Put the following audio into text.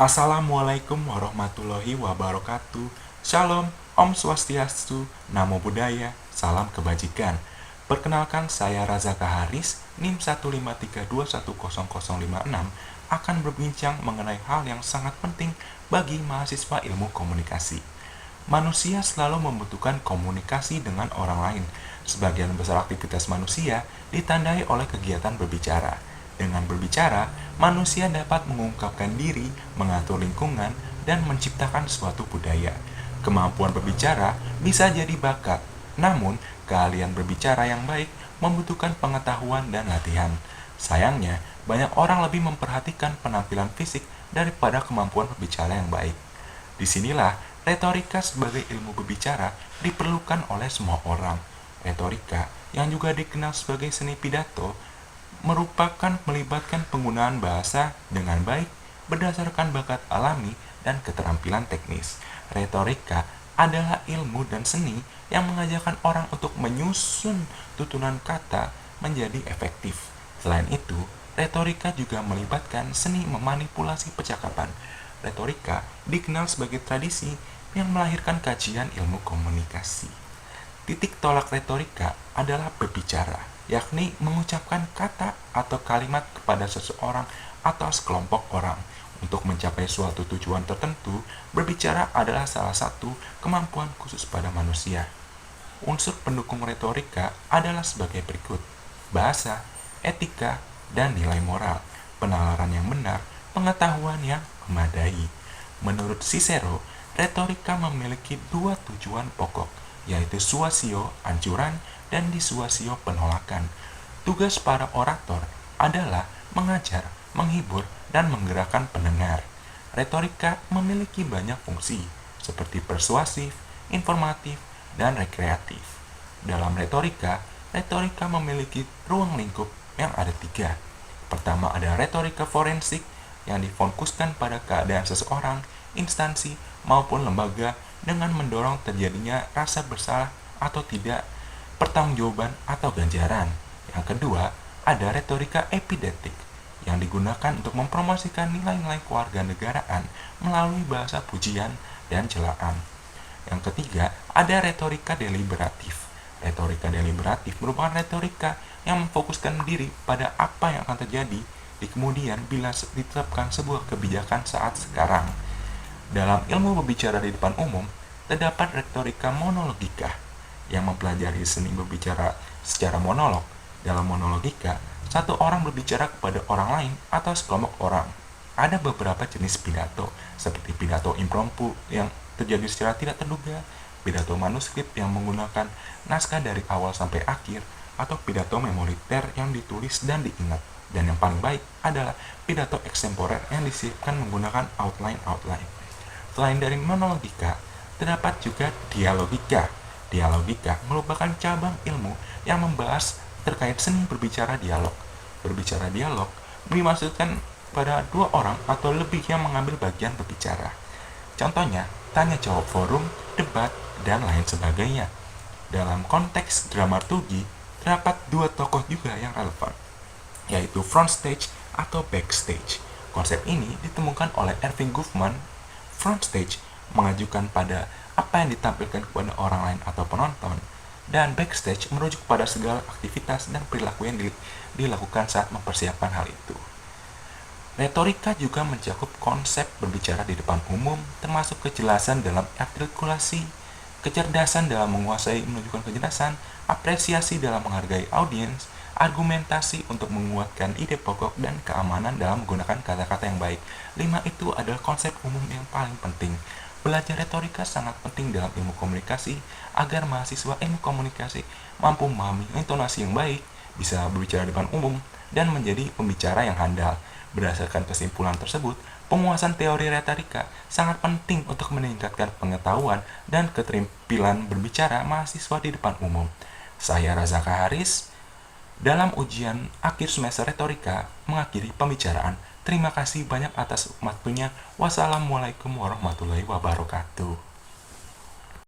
Assalamualaikum warahmatullahi wabarakatuh. Shalom, Om Swastiastu, Namo Buddhaya, salam kebajikan. Perkenalkan, saya Razaka Haris, NIM 153210056, akan berbincang mengenai hal yang sangat penting bagi mahasiswa ilmu komunikasi. Manusia selalu membutuhkan komunikasi dengan orang lain. Sebagian besar aktivitas manusia ditandai oleh kegiatan berbicara. Dengan berbicara, manusia dapat mengungkapkan diri, mengatur lingkungan, dan menciptakan suatu budaya. Kemampuan berbicara bisa jadi bakat, namun keahlian berbicara yang baik membutuhkan pengetahuan dan latihan. Sayangnya, banyak orang lebih memperhatikan penampilan fisik daripada kemampuan berbicara yang baik. Disinilah retorika sebagai ilmu berbicara diperlukan oleh semua orang. Retorika, yang juga dikenal sebagai seni pidato, merupakan melibatkan penggunaan bahasa dengan baik berdasarkan bakat alami dan keterampilan teknis. Retorika adalah ilmu dan seni yang mengajarkan orang untuk menyusun tutunan kata menjadi efektif. Selain itu, retorika juga melibatkan seni memanipulasi percakapan. Retorika dikenal sebagai tradisi yang melahirkan kajian ilmu komunikasi. Titik tolak retorika adalah berbicara, yakni mengucapkan kata atau kalimat kepada seseorang atau sekelompok orang. Untuk mencapai suatu tujuan tertentu, berbicara adalah salah satu kemampuan khusus pada manusia. Unsur pendukung retorika adalah sebagai berikut: bahasa, etika, dan nilai moral, penalaran yang benar, pengetahuan yang memadai. Menurut Cicero, retorika memiliki dua tujuan pokok, yaitu suasio, anjuran, dan disuasio, penolakan. Tugas para orator adalah mengajar, menghibur, dan menggerakkan pendengar. Retorika memiliki banyak fungsi, seperti persuasif, informatif, dan rekreatif. Dalam retorika memiliki ruang lingkup yang ada tiga. Pertama, ada retorika forensik yang difokuskan pada keadaan seseorang, instansi, maupun lembaga dengan mendorong terjadinya rasa bersalah atau tidak, pertanggungjawaban atau ganjaran. Yang kedua, ada retorika epidetik yang digunakan untuk mempromosikan nilai-nilai kewarganegaraan melalui bahasa pujian dan celaan. Yang ketiga, ada retorika deliberatif. Retorika deliberatif merupakan retorika yang memfokuskan diri pada apa yang akan terjadi di kemudian bila diterapkan sebuah kebijakan saat sekarang. Dalam ilmu berbicara di depan umum, terdapat retorika monologika yang mempelajari seni berbicara secara monolog. Dalam monologika, satu orang berbicara kepada orang lain atau sekelompok orang. Ada beberapa jenis pidato, seperti pidato impromptu yang terjadi secara tidak terduga, pidato manuskrip yang menggunakan naskah dari awal sampai akhir, atau pidato memoriter yang ditulis dan diingat. Dan yang paling baik adalah pidato eksemporer yang disisipkan menggunakan outline. Selain dari monologika, terdapat juga dialogika. Dialogika merupakan cabang ilmu yang membahas terkait seni berbicara dialog. Berbicara dialog dimaksudkan pada dua orang atau lebih yang mengambil bagian berbicara. Contohnya, tanya jawab forum, debat, dan lain sebagainya. Dalam konteks dramaturgi, terdapat dua tokoh juga yang relevan, yaitu front stage atau backstage. Konsep ini ditemukan oleh Erving Goffman. Front stage mengajukan pada apa yang ditampilkan kepada orang lain atau penonton, dan backstage merujuk pada segala aktivitas dan perilaku yang dilakukan saat mempersiapkan hal itu. Retorika juga mencakup konsep berbicara di depan umum, termasuk kejelasan dalam artikulasi, kecerdasan dalam menguasai menunjukkan kejelasan, apresiasi dalam menghargai audiens, argumentasi untuk menguatkan ide pokok, dan keamanan dalam menggunakan kata-kata yang baik. 5 itu adalah konsep umum yang paling penting. Belajar retorika sangat penting dalam ilmu komunikasi agar mahasiswa ilmu komunikasi mampu memahami intonasi yang baik, bisa berbicara di depan umum, dan menjadi pembicara yang handal. Berdasarkan kesimpulan tersebut, penguasaan teori retorika sangat penting untuk meningkatkan pengetahuan dan keterampilan berbicara mahasiswa di depan umum. Saya Razaka Haris, dalam ujian akhir semester retorika, mengakhiri pembicaraan. Terima kasih banyak atas waktunya. Wassalamualaikum warahmatullahi wabarakatuh.